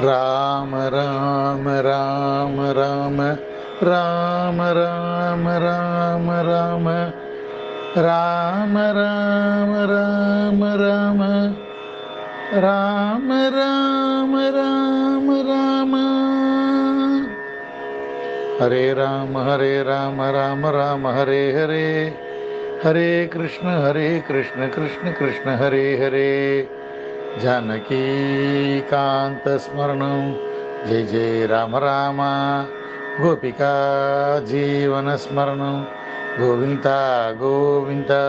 ராம ராம ராம ராம ராம ராம ராம ராம ராம ராம ராம ராம ராம ராம ராம ராம ஹரே ராம ராம ராம ஹரே ஹரே ஹரே கிருஷ்ண கிருஷ்ண கிருஷ்ண ஹரே ஹரே जानकी कांत स्मरणं जय जय राम राम गोपिका जीवन स्मरणं गोविंदा गोविंदा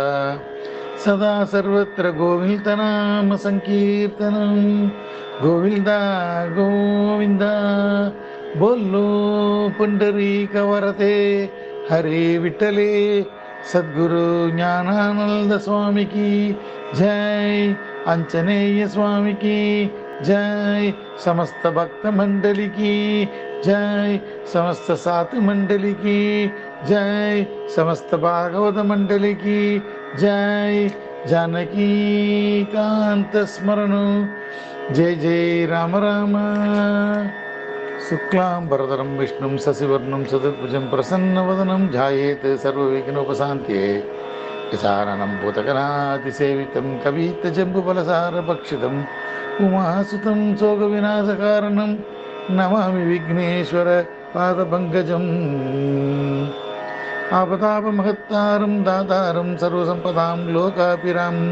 सदा सर्वत्र गोविंद नाम संकीर्तनं गोविंदा गोविंदा बोलो पुंडरीक वरते हरे विठले सद्गुरु ज्ञानानंद स्वामी की जय अंजनेय स्वामी की जय समस्त भक्त मंडली की जय समस्त सात मंडली की जय समस्त भागवत मंडली की जय जानकी कांत स्मरण जय जय राम राम शुक्लां वरदरं विष्णुं शशिवर्णं चतुर्भुजं प्रसन्नवदनं ध्यायेत् सर्वविघ्नोपशान्तये यशाननं भूतगणातिसेवितं कवीतजम्बुफलसारभक्षितम् उमासुतं शोकविनाशकारणं नमामि विघ्नेश्वर पादपङ्कजम् आपदापमहत्तारं दातारं सर्वसम्पदां लोकाभिरामं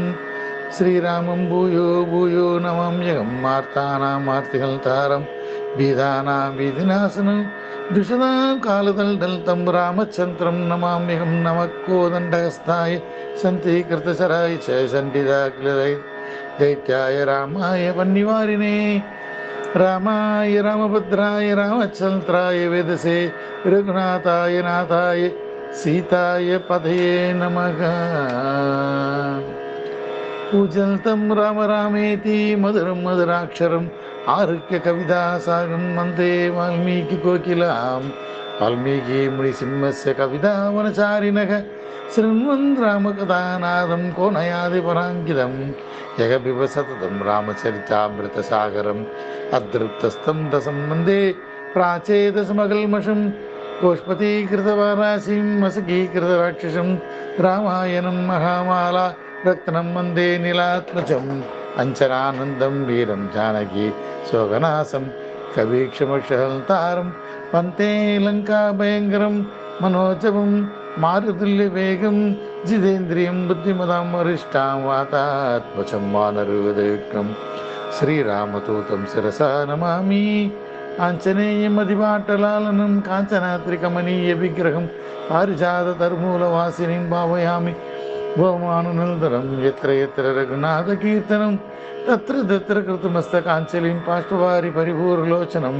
श्रीरामं भूयो भूयो नमाम्यहं मार्तानामार्तिहन्तारं भीदानां भीतिनाशनं दुषदां कालदल्दल्तं रामचन्द्रं नमाम्यहं नमः कोदण्डहस्ताय सन्तीकृतशराय च सण्डिदाग्लय दैत्याय रामाय वन्निवारिणे रामाय रामभद्राय रामचन्द्राय वेदसे रघुनाथाय नाथाय सीताय पदये नमः पूजन्तं राम रामेति मधुरं मधुराक्षरम् आरुह्य कवितासागं वन्दे वाल्मीकि कोकिलां वाल्मीकि मुनिसिंहस्य कवितावनचारिणः शृण्वन् रामकथानादं को नयाति पराङ्कितं यगपिब सततं रामचरितामृतसागरम् अदृप्तस्तं दशं वन्दे प्राचेदशमकल्मषं गोष्पतीकृतवाराशिं मसकीकृतराक्षसं रामायणं महामाला रत्नं वन्दे नीलात्मजम् अंचनानंदं वीरं जानकी शोकनाशं कवीक्षमक्षहन्तारं वन्दे लङ्काभयङ्करं मनोजवं मारुतुल्यवेगं जितेन्द्रियं बुद्धिमतां वरिष्ठां वातात्मजं वानरहृदयुग्मं श्रीरामदूतं शिरसा नमामि आञ्जनेयमधिपाटलालनं काञ्चनाद्रिकमनीयविग्रहं पारिजाततरुमूलवासिनीं भावयामि भवमाननन्दनं यत्र यत्र रघुनाथकीर्तनं तत्र तत्र कृतमस्तकाञ्चलिं पार्श्ववारि परिपूर्लोचनं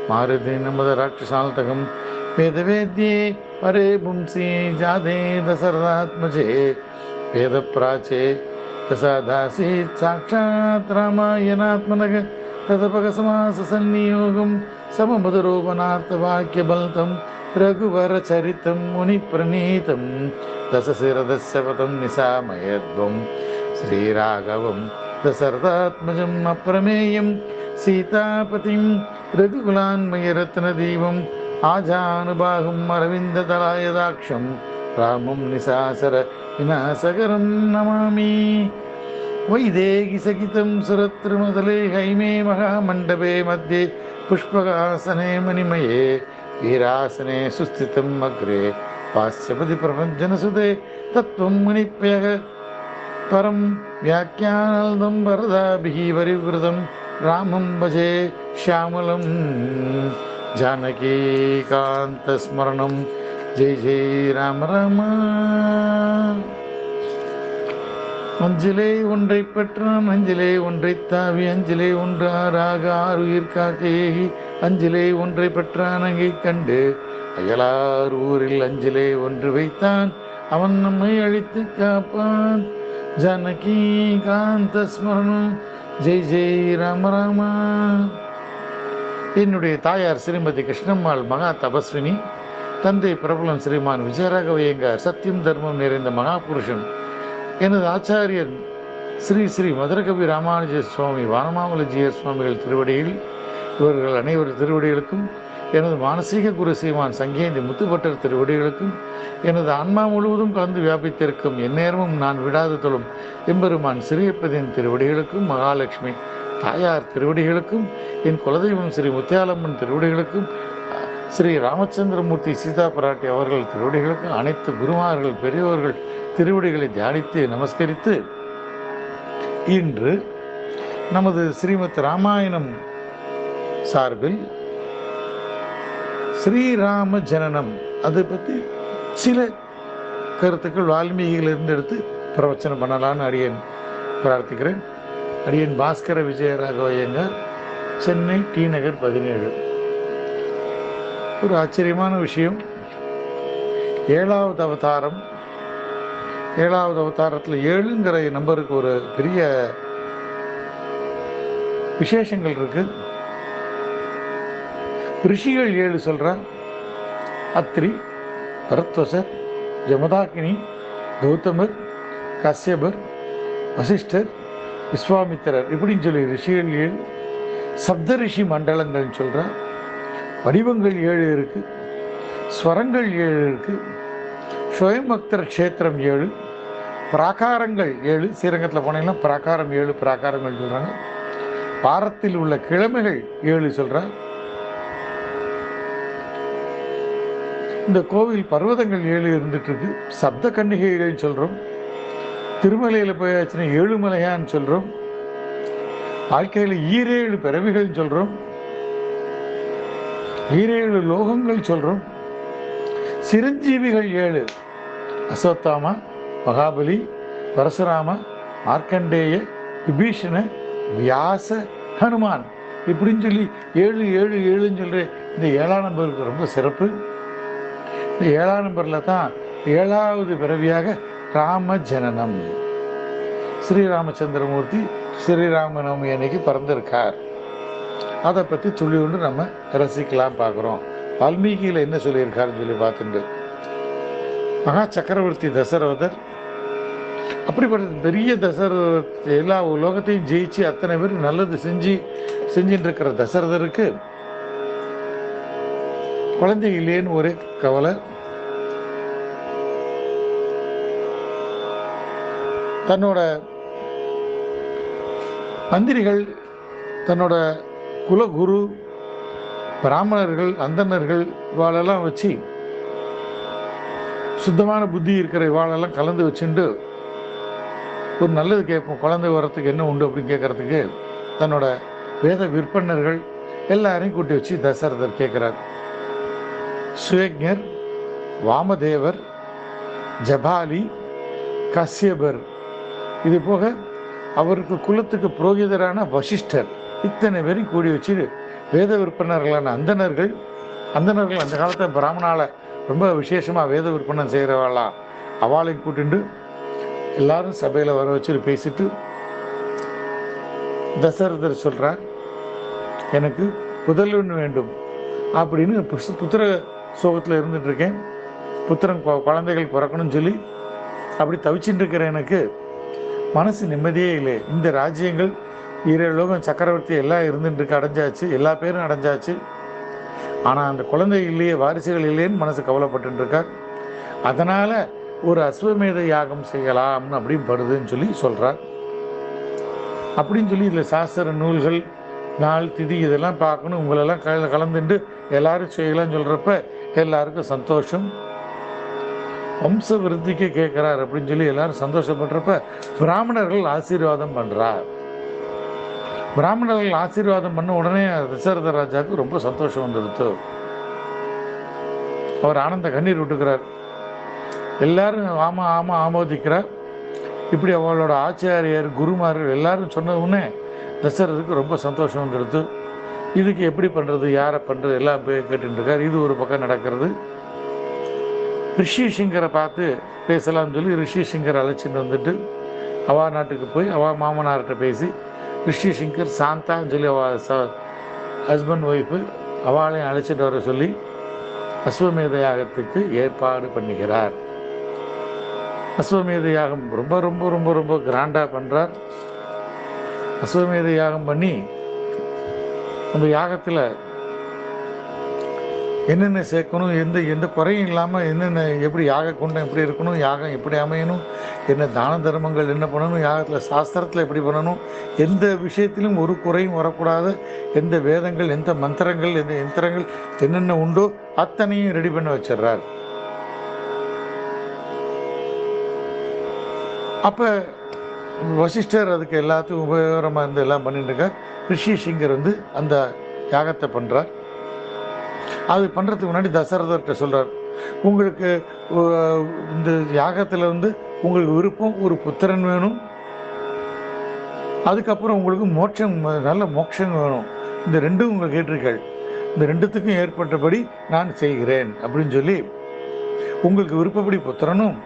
मारुतिनमदराक्षसान्तकं वेदवेद्ये परे पुंसि जाते दशरथात्मजे वेदप्राचे दशादासीत् साक्षात् रामायणात्मनः तदपगसमाससन्नियोगं सममधुरोपणार्थवाक्यबलितं रघुवरचरितं मुनिप्रणीतं दशशिरदस्यपतं निशामयध्वं श्रीराघवं दशरथात्मजम् अप्रमेयं सीतापतिं रघुकुलान्मयरत्नदीपम् आजानुबाहुम् अरविन्ददलायदाक्षं रामं निशाचर विनाशकरं नमामि वैदेहिसहितं सुरत्रिमतले हैमे महामण्डपे मध्ये पुष्पकासने मणिमये वीरासने सुस्थितम् अग्रे पाश्यपति प्रपञ्चनसुते तत्त्वं मुनिप्यः परं व्याख्यानाल्दं वरदाभिः परिवृतं रामं भजे श्यामलं जानकीकान्तस्मरणं जय जय राम राम அஞ்சிலே ஒன்றை பெற்றான் அஞ்சிலே ஒன்றை தாவி அஞ்சிலே ஒன்றாராக ஆறுயிர் காக்கேகி அஞ்சிலே ஒன்றை பெற்றான் அங்கே கண்டு அயலார் ஊரில் அஞ்சிலே ஒன்று வைத்தான் அவன் நம்மை அழித்து காப்பான் ஜானகி காந்த ஸ்மரணம் ஜெய் ஜெய் ராம ராமா. என்னுடைய தாயார் ஸ்ரீமதி கிருஷ்ணம்மாள் மகா தபஸ்வினி, தந்தை பிரபலம் ஸ்ரீமான் விஜயராகவையங்கார் சத்தியம் தர்மம் நிறைந்த மகாபுருஷன். எனது ஆச்சாரியர் ஸ்ரீ ஸ்ரீ மதுரகவி ராமானுஜ சுவாமி வானமாமலஜியர் சுவாமிகள் திருவடியில் இவர்கள் அனைவர் திருவடிகளுக்கும், எனது மானசீக குரு ஸ்ரீமான் சங்கேந்தி முத்துப்பட்டர் திருவடிகளுக்கும், எனது ஆன்மா முழுவதும் கலந்து வியாபித்திருக்கும் எந்நேரமும் நான் விடாது தொழும் எம்பெருமான் சிறியப்பதின் திருவடிகளுக்கும், மகாலட்சுமி தாயார் திருவடிகளுக்கும், என் குலதெய்வம் ஸ்ரீ முத்தியாலம்மன் திருவடிகளுக்கும், ஸ்ரீ ராமச்சந்திரமூர்த்தி சீதா பிராட்டி அவர்கள் திருவடிகளுக்கும், அனைத்து குருமார்கள் பெரியோர்கள் திருவடிகளை தியானித்து நமஸ்கரித்து, இன்று நமது ஸ்ரீமத் ராமாயணம் சார்பில் ஸ்ரீராம ஜனனம் அதை பற்றி சில கருத்துக்கள் வால்மீகியிலிருந்து எடுத்து பிரவச்சனம் பண்ணலான்னு அடியேன் பிரார்த்திக்கிறேன். அடியேன் பாஸ்கர விஜயராகவையங்கார், சென்னை டி நகர் 17. ஒரு ஆச்சரியமான விஷயம், 7வது அவதாரம். 7வது அவதாரத்தில் 7ங்கிற நம்பருக்கு ஒரு பெரிய விசேஷங்கள் இருக்கு. ரிஷிகள் 7 சொல்றார். அத்ரி, பரத்வசர், ஜமதாகினி, கௌதமர், கஸ்யபர், வசிஷ்டர், விஸ்வாமித்திரர் இப்படின்னு சொல்லி ரிஷிகள் 7. சப்த ரிஷி மண்டலங்கள் சொல்றார். வடிவங்கள் 7 இருக்கு, ஸ்வரங்கள் 7 இருக்கு, ஸ்வயம்பக்தர் க்ஷேத்திரம் 7, பிராகாரங்கள் 7. ஸ்ரீரங்கத்தில் போனீங்கன்னா பிராகாரம் 7 பிராகாரங்கள் சொல்றாங்க. பாரத்தில் உள்ள கிழமைகள் 7 சொல்றார். இந்த கோவில் பர்வதங்கள் 7 இருந்துட்டு இருக்கு. சப்த கன்னிகைகள் சொல்றோம். திருமலையில போயாச்சுன்னா 7 மலையான்னு சொல்றோம். வாழ்க்கையில் 7 பிறவிகள் சொல்றோம். 7 லோகங்கள் சொல்றோம். சிரஞ்சீவிகள் 7, அஸ்வத்தாமா, மகாபலி, பரசுராம, மார்க்கண்டேய, விபீஷண, வியாச, ஹனுமான் இப்படின்னு சொல்லி 7 7 7ன்னு சொல்ற இந்த 7ஆம் நம்பருக்கு ரொம்ப சிறப்பு. இந்த 7ஆம் நம்பர்ல தான் 7வது பிறவியாக ராம ஜனனம். ஸ்ரீராமச்சந்திரமூர்த்தி ஸ்ரீராமநவமி அன்னைக்கு பிறந்திருக்கார். அதை பற்றி சொல்லி கொண்டு நம்ம ரசிக்கலாம் பார்க்குறோம். வால்மீகியில் என்ன சொல்லியிருக்காருன்னு சொல்லி பார்த்துட்டு, மகா சக்கரவர்த்தி தசரதர் அப்படிப்பட்ட பெரிய தசரதர் எல்லா உலகத்தையும் ஜெயிச்சு அத்தனை பேர் நல்லது செஞ்சுட்டு இருக்கிற தசரதருக்கு குழந்தை இல்லையேன்னு ஒரே கவலை. தன்னோட மந்திரிகள், தன்னோட குலகுரு, பிராமணர்கள், அந்தணர்கள் இவாளெல்லாம் வச்சு சுத்தமான புத்தி இருக்கிற இவாளெல்லாம் கலந்து வச்சுட்டு ஒரு நல்லது கேட்போம், குழந்தை வரத்துக்கு என்ன உண்டு அப்படின்னு கேட்கறதுக்கு தன்னோட வேத விற்பனர்கள் எல்லாரையும் கூட்டி வச்சு தசரதர் கேட்கிறார். சுயக்ஞர், வாமதேவர், ஜபாலி, கஸ்யபர், இது போக அவருக்கு குலத்துக்கு புரோகிதரான வசிஷ்டர் இத்தனை பேரையும் கூடி வச்சு வேத விற்பனர்களான அந்தணர்கள் அந்த காலத்தில் பிராமணால ரொம்ப விசேஷமாக வேத விற்பனம் செய்கிறவாளா அவளையும் கூட்டிண்டு எல்லாரும் சபையில் வர வச்சு பேசிட்டு தசரதர் சொல்கிறார், எனக்கு புதல்வன் வேண்டும் அப்படின்னு புத்திர சோகத்தில் இருந்துட்டு இருக்கேன். புத்திரன் குழந்தைகள் பிறக்கணும்னு சொல்லி அப்படி தவிச்சுட்டு இருக்கிற எனக்கு மனசு நிம்மதியே இல்லை. இந்த ராஜ்யங்கள் 7 லோகம் சக்கரவர்த்தி எல்லாம் இருந்துட்டு இருக்கு, அடைஞ்சாச்சு, எல்லா பேரும் அடைஞ்சாச்சு. ஆனால் அந்த குழந்தை இல்லையே, வாரிசுகள் இல்லையேன்னு மனசு கவலைப்பட்டு இருக்கார். அதனால ஒரு அஸ்வமேத யாகம் செய்யலாம்னு அப்படின்னு படுதுன்னு சொல்லி சொல்றார். அப்படின்னு சொல்லி இதில் சாஸ்திர நூல்கள், நாள், திதி இதெல்லாம் பார்க்கணும், உங்களெல்லாம் கலந்துட்டு எல்லாரும் செய்யலாம்னு சொல்றப்ப எல்லாருக்கும் சந்தோஷம். வம்ச விருத்திக்கு கேட்கிறார் அப்படின்னு சொல்லி எல்லாரும் சந்தோஷப்படுறப்ப பிராமணர்கள் ஆசீர்வாதம் பண்றார். பிராமணர்கள் ஆசீர்வாதம் பண்ண உடனே தசரத ராஜாவுக்கு ரொம்ப சந்தோஷம் வந்துடுத்து. அவர் ஆனந்த கண்ணீர் விட்டுக்கிறார். எல்லாரும் ஆமா ஆமா ஆமோதிக்கிறார். இப்படி அவளோட ஆச்சாரியர், குருமார்கள் எல்லாரும் சொன்ன உடனே தசரதுக்கு ரொம்ப சந்தோஷம் வந்துடுத்து. இதுக்கு எப்படி பண்றது, யாரை பண்றது எல்லாம் போய் கேட்டுட்டு இருக்கார். இது ஒரு பக்கம் நடக்கிறது. ரிஷி சிங்கரை பார்த்து பேசலாம்னு சொல்லி ரிஷி சிங்கர் அழைச்சிட்டு வந்துட்டு அவா நாட்டுக்கு போய் அவா மாமனார்கிட்ட பேசி ரிஷி சிங்கர் சாந்தான்னு சொல்லி அவ ஹஸ்பண்ட் ஒய்ஃபு அவளையும் அழைச்சிட்டு வர சொல்லி அஸ்வமேத யாகத்துக்கு ஏற்பாடு பண்ணுகிறார். அஸ்வமேத யாகம் ரொம்ப ரொம்ப ரொம்ப ரொம்ப கிராண்டாக பண்ணுறார். அஸ்வமேத யாகம் பண்ணி அந்த யாகத்தில் என்னென்ன சேர்க்கணும், எந்த எந்த குறையும் இல்லாமல் என்னென்ன, எப்படி யாக குண்டம் எப்படி இருக்கணும், யாகம் எப்படி அமையணும், என்ன தான தர்மங்கள் என்ன பண்ணணும், யாகத்தில் சாஸ்திரத்தில் எப்படி பண்ணணும், எந்த விஷயத்திலும் ஒரு குறையும் வரக்கூடாது, எந்த வேதங்கள், எந்த மந்திரங்கள், எந்த யந்திரங்கள் என்னென்ன உண்டோ அத்தனையும் ரெடி பண்ண வச்சிடுறார். அப்போ வசிஷ்டர் அதுக்கு எல்லாத்துக்கும் உபயோகமாக இருந்து எல்லாம் பண்ணிட்டு இருக்கார். ரிஷி சிங்கர் வந்து அந்த யாகத்தை பண்ணுறார். அது பண்ணுறதுக்கு முன்னாடி தசரதர்கிட்ட சொல்கிறார், உங்களுக்கு இந்த யாகத்தில் வந்து உங்களுக்கு விருப்பம் ஒரு புத்திரன் வேணும், அதுக்கப்புறம் உங்களுக்கு மோட்சம், நல்ல மோட்சம் வேணும், இந்த ரெண்டும் உங்கள் கேட்டிருக்கள், இந்த ரெண்டுத்துக்கும் ஏற்பட்டபடி நான் செய்கிறேன் அப்படின்னு சொல்லி, உங்களுக்கு விருப்பப்படி புத்திரனும்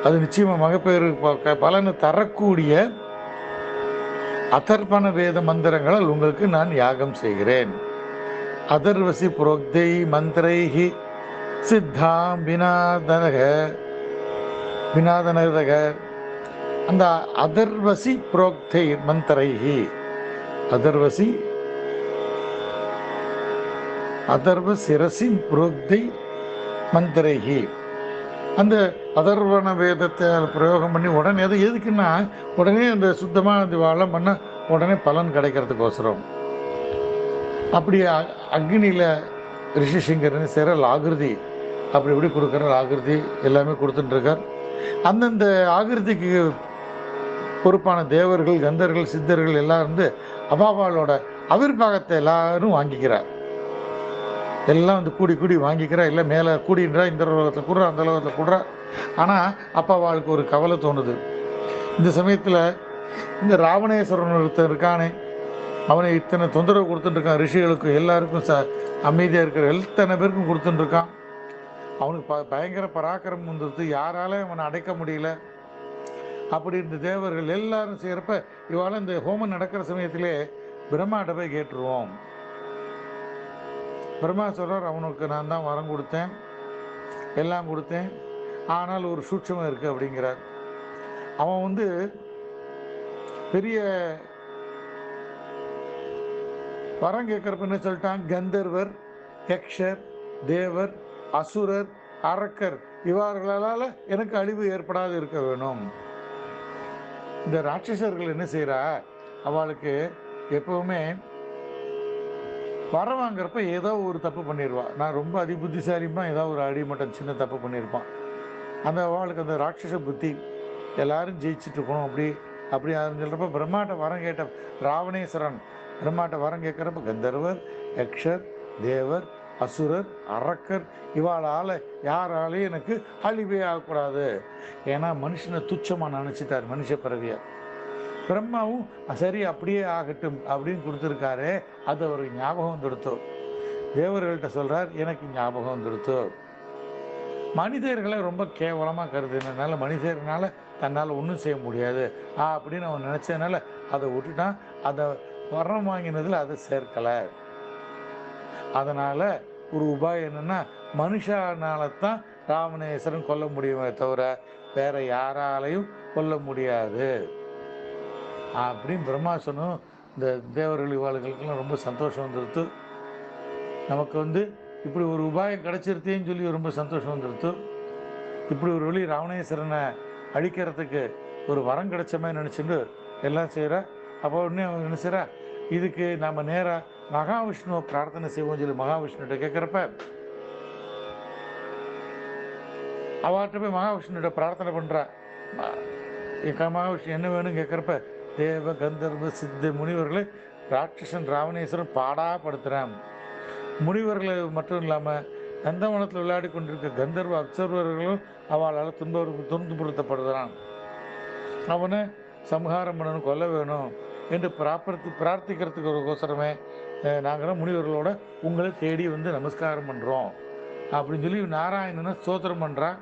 அது நிச்சயமாக மகப்பேறு பலனை தரக்கூடிய அதர்பண வேத மந்திரங்களால் உங்களுக்கு நான் யாகம் செய்கிறேன். அதர்வசி புரோக்தை மந்திரைஹி சித்தாம் வினாதனக. அந்த அதர்வசி புரோக்தை மந்திரைஹி, அதர்வசிரசி புரோக்தை மந்திரைஹி, அந்த அதர்வண வேதத்தை பிரயோகம் பண்ணி உடனே, அது எதுக்குன்னா உடனே அந்த சுத்தமாக வாழம் பண்ண உடனே பலன் கிடைக்கிறதுக்கோசரம். அப்படி அக்னியில் ரிஷிசிங்கர்னு சேர ஆகிருதி அப்படி இப்படி கொடுக்குற ஆகிருதி எல்லாமே கொடுத்துட்டுருக்கார். அந்தந்த ஆகிருதிக்கு பொறுப்பான தேவர்கள், கந்தர்கள், சித்தர்கள் எல்லாம் இருந்து அபாபாலோட ஆவிர்வாகத்தை எல்லாரும் வாங்கிக்கிறார். எல்லாம் வந்து கூடி கூடி வாங்கிக்கிறா, இல்லை மேலே கூடின்றா, இந்த உலகத்தில் கூடுறா, அந்த உலகத்தில் கூடுறா. ஆனால் அப்பாவாளுக்கு ஒரு கவலை தோணுது. இந்த சமயத்தில் இந்த ராவணேஸ்வரன் ஒருத்தன் இருக்கானே, அவனை இத்தனை தொந்தரவு கொடுத்துட்டுருக்கான், ரிஷிகளுக்கும் எல்லாருக்கும் அமைதியாக இருக்கிற எத்தனை பேருக்கும் கொடுத்துட்டுருக்கான். அவனுக்கு பயங்கர பராக்கிரமம் வந்துடுது, யாராலையும் அவனை அடைக்க முடியல. அப்படி இந்த தேவர்கள் எல்லாரும் செய்கிறப்ப இவால இந்த ஹோமம் நடக்கிற சமயத்திலே பிரம்மாட்ட போய் கேட்டுருவோம். பிரம்மா சொல்கிறார், அவனுக்கு நான் தான் வரம் கொடுத்தேன், எல்லாம் கொடுத்தேன், ஆனால் ஒரு சூட்சமம் இருக்குது அப்படிங்கிறார். அவன் வந்து பெரிய வரம் கேட்குறப்ப என்ன சொல்லிட்டான், கந்தர்வர், யக்ஷர், தேவர், அசுரர், அரக்கர் இவர்களால் எனக்கு அழிவு ஏற்படாது இருக்க வேணும். இந்த ராட்சசர்கள் என்ன செய்கிறா, அவளுக்கு எப்பவுமே வரம் வாங்குறப்ப ஏதோ ஒரு தப்பு பண்ணிடுவா. நான் ரொம்ப அதிபுத்திசாலிமா ஏதாவது ஒரு அடிமட்டம் சின்ன தப்பு பண்ணியிருப்பான். அந்த அவளுக்கு அந்த ராட்சச புத்தி, எல்லாரும் ஜெயிச்சுட்டு இருக்கணும் அப்படி சொல்கிறப்ப பிரம்மாட்ட வரம் கேட்ட ராவணேஸ்வரன் பிரம்மாட்ட வரம் கேட்குறப்ப கந்தர்வர், யக்ஷர், தேவர், அசுரர், அரக்கர் இவாளால் யாராலையும் எனக்கு அழிவே ஆகக்கூடாது. ஏன்னா மனுஷனை துச்சமாக நினச்சிட்டார் மனுஷ பிறவியை. பிரம்மாவும் சரி அப்படியே ஆகட்டும் அப்படின்னு கொடுத்துருக்காரு. அது அவருக்கு ஞாபகம் வந்துடுத்தோ. தேவர்கள்ட்ட சொல்கிறார், எனக்கு ஞாபகம் வந்துடுத்தோ. மனிதர்களை ரொம்ப கேவலமாக கருதுனால, மனிதர்னால தன்னால் ஒன்றும் செய்ய முடியாது அப்படின்னு அவன் நினச்சதுனால அதை விட்டுட்டான். அதை வரம் வாங்கினதில் அதை சேர்க்கலை. அதனால் ஒரு உபாயம் என்னென்னா, மனுஷனால தான் ராவணேஸ்வரன் கொல்ல முடியுமே தவிர வேற யாராலையும் கொல்ல முடியாது அப்படின்னு பிரம்மா சொன்னோம். இந்த தேவர்கள் இவாளுகளுக்கெல்லாம் ரொம்ப சந்தோஷம் வந்துடுத்து. நமக்கு வந்து இப்படி ஒரு உபாயம் கிடைச்சிருத்தேன்னு சொல்லி ரொம்ப சந்தோஷம் வந்துடுத்து. இப்படி ஒரு வழி ராவணேஸ்வரனை அழிக்கிறதுக்கு ஒரு வரம் கிடைச்சமே நினச்சிட்டு எல்லாம் செய்கிற. அப்போ உடனே அவங்க என்ன செய்கிறா, இதுக்கு நம்ம நேராக மகாவிஷ்ணுவை பிரார்த்தனை செய்வோம் சொல்லி மகாவிஷ்ணுகிட்ட கேட்குறப்ப அவர்கிட்ட போய் மகாவிஷ்ணுகிட்ட பிரார்த்தனை பண்ணுறா. மகாவிஷ்ணு என்ன வேணும் கேட்குறப்ப தேவ, கந்தர்வ, சித்த முனிவர்களை ராட்சசன் ராவணேஸ்வரன் பாடாப்படுத்துகிறான். முனிவர்களை மட்டும் இல்லாமல் நந்தவனத்தில் விளையாடி கொண்டிருக்க கந்தர்வ அப்சர்வர்களும் அவளால் துன்புறுத்தப்படுகிறான். அவனை சம்ஹாரம் பண்ணணும், கொல்ல வேணும் என்று பிரார்த்திக்கிறதுக்கு ஒரு கோசரமே நாங்கள் முனிவர்களோட உங்களை தேடி வந்து நமஸ்காரம் பண்ணுறோம் அப்படின்னு சொல்லி நாராயணனை ஸ்தோத்திரம் பண்ணுறான்.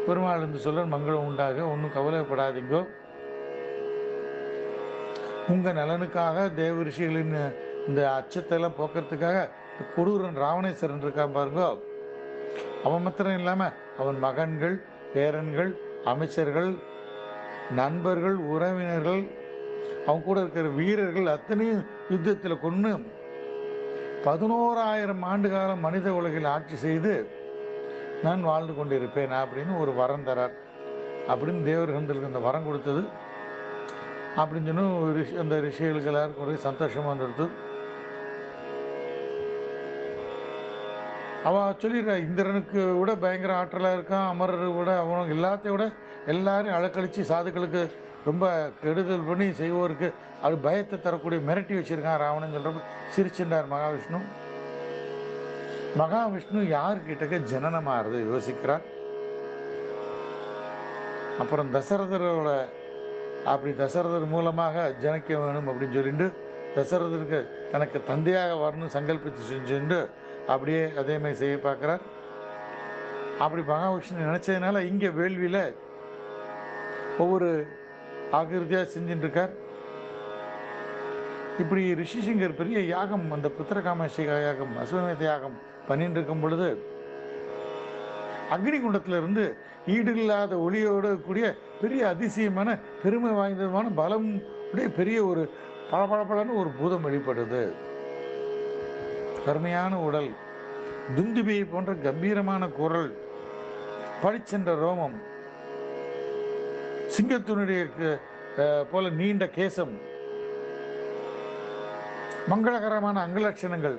பெருமாள் என்று சொல்ல மங்களம் உண்டாக, ஒன்றும் கவலைப்படாதீங்கோ, உங்கள் நலனுக்காக தேவ ரிஷிகளின் இந்த அச்சத்தெல்லாம் போக்குறதுக்காக கொடூரன் ராவணேஸ்வரன் இருக்கான் பாருங்கோ. அவன் மாத்திரம் இல்லாமல் அவன் மகன்கள், பேரன்கள், அமைச்சர்கள், நண்பர்கள், உறவினர்கள், அவங்க கூட இருக்கிற வீரர்கள் அத்தனையும் யுத்தத்தில் கொன்று 11,000 ஆண்டு காலம் மனித உலகில் ஆட்சி செய்து நான் வாழ்ந்து கொண்டிருப்பேன் அப்படின்னு ஒரு வரம் தரார். அப்படின்னு தேவர்களுக்கு அந்த வரம் கொடுத்தது அப்படின்னு சொன்ன அந்த ரிஷிகளுக்கு எல்லாருக்கும் ஒரே சந்தோஷமாக இருந்தது. அவள் சொல்லிடுறா, இந்திரனுக்கு விட பயங்கர ஆற்றலாக இருக்கான், அமரரை விட அவனுக்கு எல்லாத்தையும் விட எல்லாரையும் அழக்கழிச்சு சாதுக்களுக்கு ரொம்ப கெடுதல் பண்ணி செய்வோருக்கு அது பயத்தை தரக்கூடிய மிரட்டி வச்சிருக்கான் ராவணன் சொல்கிறப்ப சிரிச்சுட்டார் மகாவிஷ்ணு. மகாவிஷ்ணு யார்கிட்டக்க ஜனனமாகிறது யோசிக்கிறார். அப்புறம் தசரதரோட அப்படி தசரதர் மூலமாக ஜனிக்க வேணும் அப்படின்னு சொல்லிட்டு தசரதருக்கு தனக்கு தந்தையாக வரணும் சங்கல்பித்து செஞ்சுட்டு அப்படியே அதே மாதிரி செய்ய பார்க்குறார். அப்படி மகாவிஷ்ணு நினச்சதுனால இங்கே வேள்வியில் ஒவ்வொரு ஆகிருதியாக செஞ்சுட்டு இருக்கார். இப்படி ரிஷிசிங்கர் பெரிய யாகம், அந்த புத்திரகாமேஷிகா யாகம், அஸ்வமேத யாகம் பண்ணிட்டு இருக்கும் பொழுது அக்னி குண்டத்திலிருந்து ஈடு இல்லாத ஒளியோடு கூடிய பெரிய அதிசயமான பெருமை வாய்ந்ததுமான பலம் உடைய பெரிய ஒரு பளபளபளன்னு ஒரு பூதம் வெளிப்படுது. கருமையான உடல், துந்துபியை போன்ற கம்பீரமான குரல், பளிச்சென்ற ரோமம், சிங்கத்தினுடைய போல நீண்ட கேசம், மங்களகரமான அங்கலட்சணங்கள்.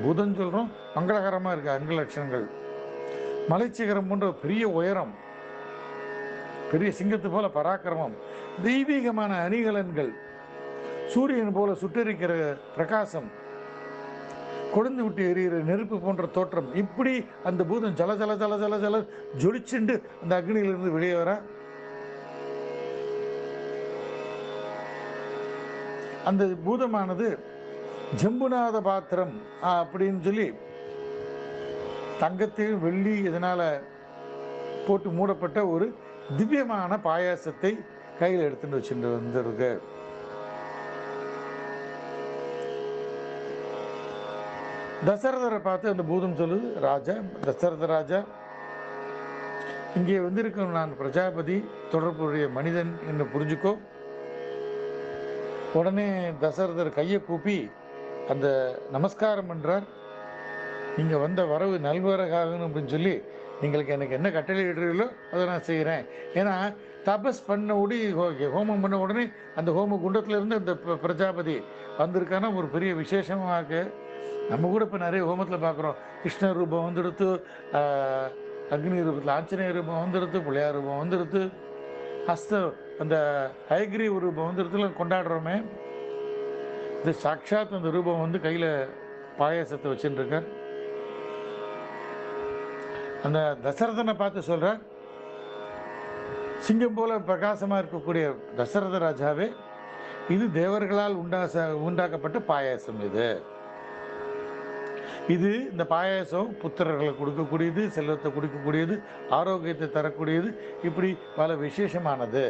பூதம் சொல்றோம், மங்களகரமா இருக்க அங்கலட்சணங்கள். மலைச்சிகரம் போன்ற பெரிய உயரம், பெரிய சிங்கத்து போல பராக்கிரமம், தெய்வீகமான அணிகலன்கள், சூரியன் போல சுட்டரிக்கிற பிரகாசம், கொழுந்து விட்டு எரிகிற நெருப்பு போன்ற தோற்றம். இப்படி அந்த பூதம் ஜல ஜல ஜல ஜல ஜல ஜொலிச்சுண்டு அந்த அக்னியிலிருந்து வெளியே வர அந்த பூதமானது ஜம்புநாத பாத்திரம் அப்படின்னு சொல்லி தங்கத்தையும் வெள்ளி இதனால போட்டு மூடப்பட்ட ஒரு திவ்யமான பாயாசத்தை கையில் எடுத்துட்டு வச்சுட்டு வந்திருக்கு. தசரதரை பார்த்து அந்த பூதம் சொல்லுது, ராஜா, தசரத ராஜா, இங்கே வந்திருக்க நான் பிரஜாபதி, தொடர்புடைய மனிதன் என்று புரிஞ்சுக்கோ. உடனே தசரதர் கையை கூப்பி அந்த நமஸ்காரம் என்றார். நீங்க வந்த வரவு நல்வரகாகணும் அப்படின்னு சொல்லி நீங்களுக்கு எனக்கு என்ன கட்டளை இடுறீங்களோ அதை நான் செய்கிறேன். ஏன்னா தபஸ் பண்ண ஹோமம் பண்ண உடனே அந்த ஹோம குண்டத்திலிருந்து அந்த பிரஜாபதி வந்திருக்கானா ஒரு பெரிய விசேஷமாக. நம்ம கூட இப்போ நிறைய ஹோமத்தில் பார்க்குறோம், கிருஷ்ண ரூபம் வந்துடுத்து, அக்னி ரூபத்தில் ஆஞ்சநேய ரூபம் வந்துடுத்து, பிள்ளையார் ரூபம் வந்துடுத்து, அந்த ஹயக்ரீவ ரூபம் வந்துடுத்துல கொண்டாடுறோமே. இது சாட்சாத் அந்த ரூபம் வந்து கையில் பாயாசத்தை வச்சுருக்கார். அந்த தசரதனை பார்த்து சொல்கிறார், சிங்கம் போல பிரகாசமாக இருக்கக்கூடிய தசரத ராஜாவே, இது தேவர்களால் உண்டாக்கப்பட்ட பாயாசம். இந்த பாயாசம் புத்திரர்களை கொடுக்கக்கூடியது, செல்வத்தை கொடுக்கக்கூடியது, ஆரோக்கியத்தை தரக்கூடியது, இப்படி பல விசேஷமானது.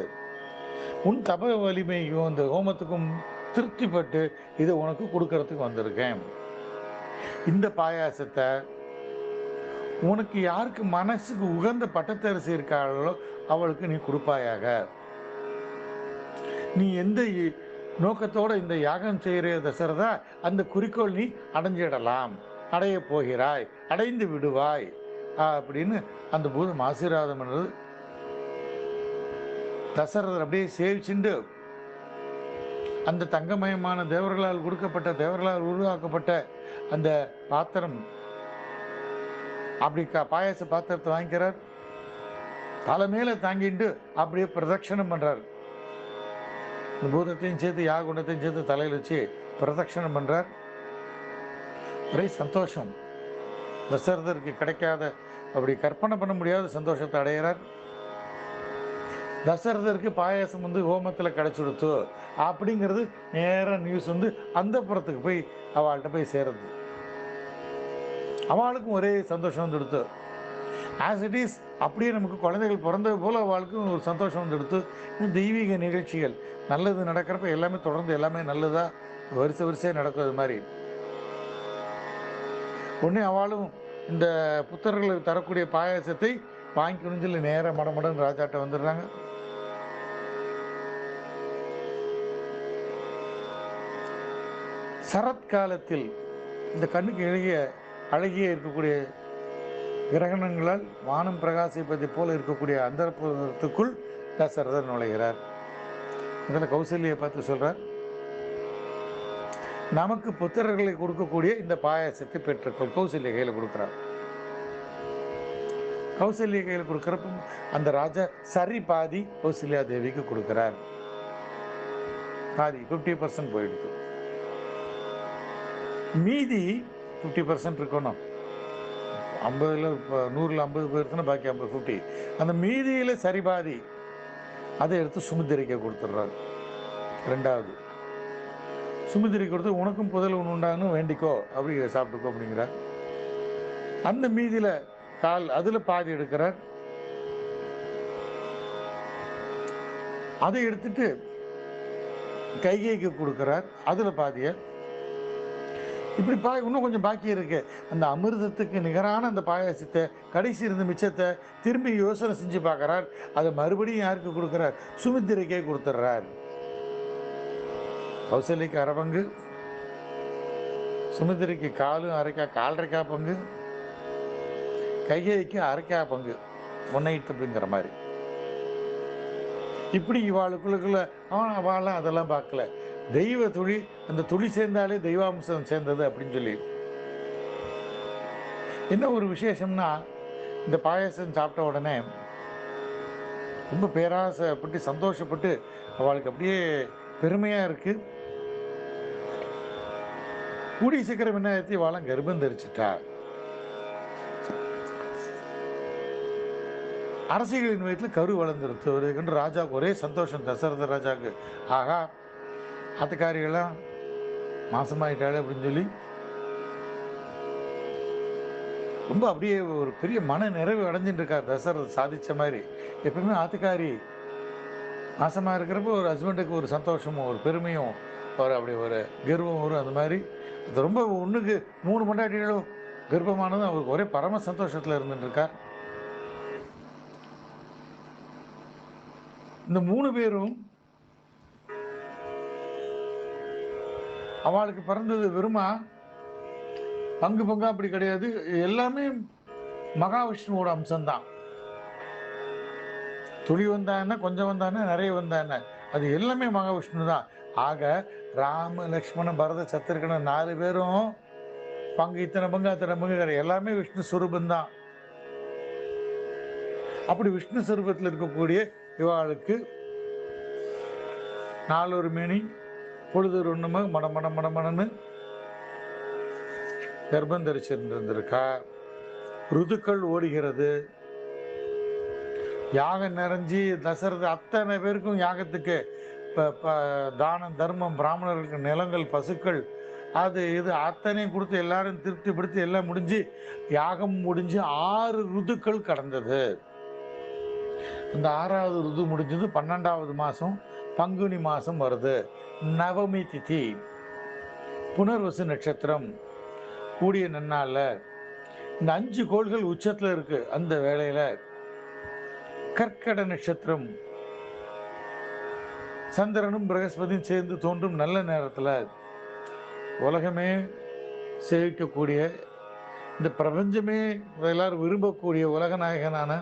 உன் தப வலிமையும் இந்த ஹோமத்துக்கும் திருப்திப்பட்டு இதை உனக்கு கொடுக்கறதுக்கு வந்திருக்கேன். இந்த பாயாசத்தை உனக்கு யாருக்கு மனசுக்கு உகந்த பட்டத்தரசி இருக்காளோ அவளுக்கு நீ கொடுப்பாயாக. நீ எந்த நோக்கத்தோட இந்த யாகம் செய்கிற தசரதா, அந்த குறிக்கோள் நீ அடைய போகிறாய், அடைந்து விடுவாய் அப்படின்னு அந்த பூதம் ஆசீர்வாதம் பண்ணுறது. தசரதர் அப்படியே சேவிச்சுண்டு அந்த தங்கமயமான தேவர்களால் கொடுக்கப்பட்ட, தேவர்களால் உருவாக்கப்பட்ட அந்த பாத்திரம், அப்படி பாயாச பாத்திரத்தை வாங்கிக்கிறார். தலை மேல தாங்கிட்டு அப்படியே பிரதட்சணம் பண்றார். இந்த பூதத்தையும் சேர்த்து யாகுண்டத்தையும் சேர்த்து தலையில் வச்சு பிரதட்சணம் பண்றார். ஒரே சந்தோஷம். தசரதருக்கு கிடைக்காத, அப்படி கற்பனை பண்ண முடியாத சந்தோஷத்தை அடைகிறார். தசரதருக்கு பாயாசம் வந்து ஹோமத்தில் கிடைச்சுடுத்து அப்படிங்கிறது நேராக நியூஸ் வந்து அந்த புறத்துக்கு போய் அவள்கிட்ட போய் சேருது. அவளுக்கும் ஒரே சந்தோஷம் வந்து எடுத்து, ஆஸ் இட் இஸ் அப்படியே நமக்கு குழந்தைகள் பிறந்தது போல் அவளுக்கும் ஒரு சந்தோஷம் வந்து எடுத்து. இந்த தெய்வீக நிகழ்ச்சிகள் நல்லது நடக்கிறப்ப எல்லாமே தொடர்ந்து எல்லாமே நல்லதா வரிசையாக நடக்கிறது மாதிரி. உடனே அவளும் இந்த புத்தர்களுக்கு தரக்கூடிய பாயாசத்தை வாங்கிக்கணும்னு சொல்லி நேராக மடமடன் ராஜாட்ட வந்துடுறாங்க. சரத்காலத்தில் இந்த கண்ணுக்கு அழகிய இருக்கக்கூடிய கிரகணங்களால் வானம் பிரகாசிப்பதை போல இருக்கக்கூடிய அந்தரப்புறத்துக்குள் தசரதர் நுழைகிறார். இதில் கௌசல்யை பார்த்து சொல்றார், நமக்கு புத்திரர்களை கொடுக்கக்கூடிய இந்த பாயாசத்தை பெற்றுக்கொள். கௌசல்ய கையில் கொடுக்கிறார். கௌசல்ய கையில் கொடுக்கிறப்ப அந்த ராஜா சரி பாதி கௌசல்யா தேவிக்கு கொடுக்கிறார். பாதி 50% போயிடுது. மீதி 50% இருக்கணும். 50ல் 100ல் 50 போயிருச்சுன்னா பாக்கி 50 அந்த மீதியில் சரி பாதி அதை எடுத்து சுமித்திரைக்கு கொடுத்துட்றாரு. ரெண்டாவது சுமித்திரைக்கு கொடுத்து உனக்கும் புதல் ஒன்று உண்டான்னு வேண்டிக்கோ, அப்படி சாப்பிட்டுக்கோ அப்படிங்கிறார். அந்த மீதியில் அதில் பாதி எடுக்கிறார். அதை எடுத்துட்டு கைகைக்கு கொடுக்கிறார். அதில் பாதியை இப்படி இன்னும் கொஞ்சம் பாக்கி இருக்கு. அந்த அமிர்தத்துக்கு நிகரான அந்த பாயாசத்தை கடைசி இருந்த மிச்சத்தை திரும்பி யோசனை செஞ்சு பார்க்கிறார். அதை மறுபடியும் யாருக்கு கொடுக்கிறார்? சுமித்திரைக்கே கொடுத்துட்றார். கௌசல்யக்கு அரை பங்கு, சுமித்திரைக்கு காலரைக்கா பங்கு, கைகைக்கு அரைக்கா பங்கு, 1/8 மாதிரி. இப்படி இவாளுக்குள்ள அவளாம் அதெல்லாம் பார்க்கல. தெய்வ துளி, அந்த துளி சேர்ந்தாலே தெய்வாம்சம் சேர்ந்தது அப்படின்னு சொல்லி. என்ன ஒரு விசேஷம்னா, இந்த பாயசம் சாப்பிட்ட உடனே ரொம்ப பேராசைப்பட்டு சந்தோஷப்பட்டு அவளுக்கு அப்படியே பெருமையா இருக்கு. கூடிய சீக்கிரம் என்ன ஆயிடுச்சு, இவாளும் கர்ப்பம் தரிச்சிட்டா. அரசிகளின் வயிற்றில் கரு வளர்ந்துருச்சு. ராஜாவுக்கு ஒரே சந்தோஷம். தசரத ராஜாவுக்கு, ஆகா ஆத்துக்காரிகள்லாம் மாசமாயிட்டாள் அப்படின்னு சொல்லி ரொம்ப அப்படியே ஒரு பெரிய மன நிறைவு அடைஞ்சிட்டு இருக்கார். தசரத சாதிச்ச மாதிரி. எப்பவுமே ஆத்துக்காரி மாசமா இருக்கிறப்ப ஒரு ஹஸ்பண்டுக்கு ஒரு சந்தோஷமும் ஒரு பெருமையும் ஒரு அப்படி ஒரு கர்வம் வரும். அந்த மாதிரி அது ரொம்ப 1க்கு 3 மண்டாட்டிகளும் கர்ப்பமானதும் அவருக்கு ஒரே பரம சந்தோஷத்துல இருந்துட்டு இருக்கார். இந்த 3 பேரும் அவளுக்கு பிறந்தது வெறுமா பங்கு பங்கா அப்படி கிடையாது. எல்லாமே மகாவிஷ்ணுவோட அம்சம்தான். துளி வந்தா என்ன, கொஞ்சம் வந்தா என்ன, நிறைய வந்தா என்ன, அது எல்லாமே மகாவிஷ்ணு தான். ஆக ராம லக்ஷ்மண பரத சத்ருகன 4 பேரும் பங்கு இத்தனை பங்கு அத்தனை பங்கு கிடையாது. எல்லாமே விஷ்ணு சுரூபந்தான். அப்படி விஷ்ணு சுரூபத்தில் இருக்கக்கூடிய இவாளுக்கு 4 மேனி பொழுது ஒண்ணுமா மடமடன்னு கர்ப்பம் தரிச்சிருந்திருக்கா. ருதுக்கள் ஓடுகிறது. யாகம் நிறைஞ்சி தசரத அத்தனை பேருக்கும் யாகத்துக்கு தானம் தர்மம், பிராமணர்களுக்கு நிலங்கள், பசுக்கள், அது இது அத்தனையும் கொடுத்து எல்லாரும் திருப்திப்படுத்தி எல்லாம் முடிஞ்சு யாகம் முடிஞ்சு 6 ருதுக்கள் கடந்தது. இந்த 6வது ருது முடிஞ்சது 12வது மாசம் பங்குனி மாசம் வருது. நவமி திதி, புனர்வசு நட்சத்திரம் கூடிய நன்னால இந்த 5 கோள்கள் உச்சத்துல இருக்கு. அந்த வேளையில கர்க்கட நட்சத்திரம் சந்திரனும் பிரகஸ்பதியும் சேர்ந்து தோன்றும் நல்ல நேரத்துல உலகமே சேவிக்கக்கூடிய, இந்த பிரபஞ்சமே எல்லாரும் விரும்பக்கூடிய உலகநாயகனான,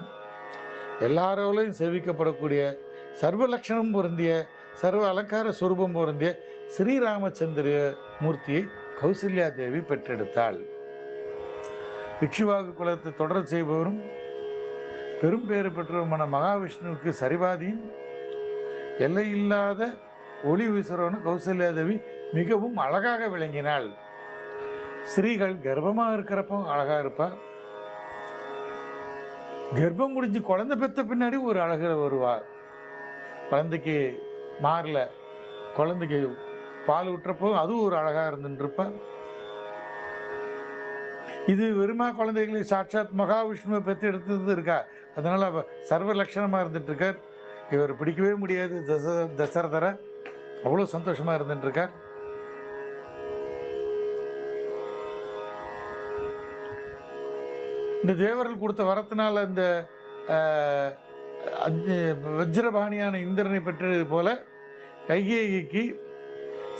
எல்லாரோலையும் சேவிக்கப்படக்கூடிய, சர்வ லட்சணம் பொருந்திய, சர்வ அலங்கார சுரூபம் பொருந்திய ஸ்ரீராமச்சந்திர மூர்த்தியை கௌசல்யா தேவி பெற்றெடுத்தாள். இக்ஷுவாகு குலத்தை தொடர் செய்பவரும் பெரும் பேறு பெற்றவருமான மகாவிஷ்ணுவுக்கு சரிபாதியும் எல்லையில்லாத ஒளி வீசுறவனு கௌசல்யா தேவி மிகவும் அழகாக விளங்கினாள். ஸ்ரீகள் கர்ப்பமா இருக்கிறப்போ அழகா இருப்பா. கர்ப்பம் முடிஞ்சு குழந்தை பெற்ற பின்னாடி ஒரு அழகு வருவார். குழந்தைக்கு மாறல, குழந்தைக்கு பால் விட்டுறப்போ அதுவும் ஒரு அழகா இருந்துட்டு இருப்பா. இது வெறுமா குழந்தைகளை சாட்சாத் மகாவிஷ்ணுவை பெற்று எடுத்தது இருக்கா. அதனால சர்வ லட்சணமா இருந்துட்டு இருக்கார். இவர் பிடிக்கவே முடியாது தசரதரை. அவ்வளவு சந்தோஷமா இருந்துட்டு இருக்கார். இந்த தேவர்கள் கொடுத்த வரத்தினால இந்த வஜ்ரபாணியான இந்திரனை பெற்றது போல கைகேயிக்கு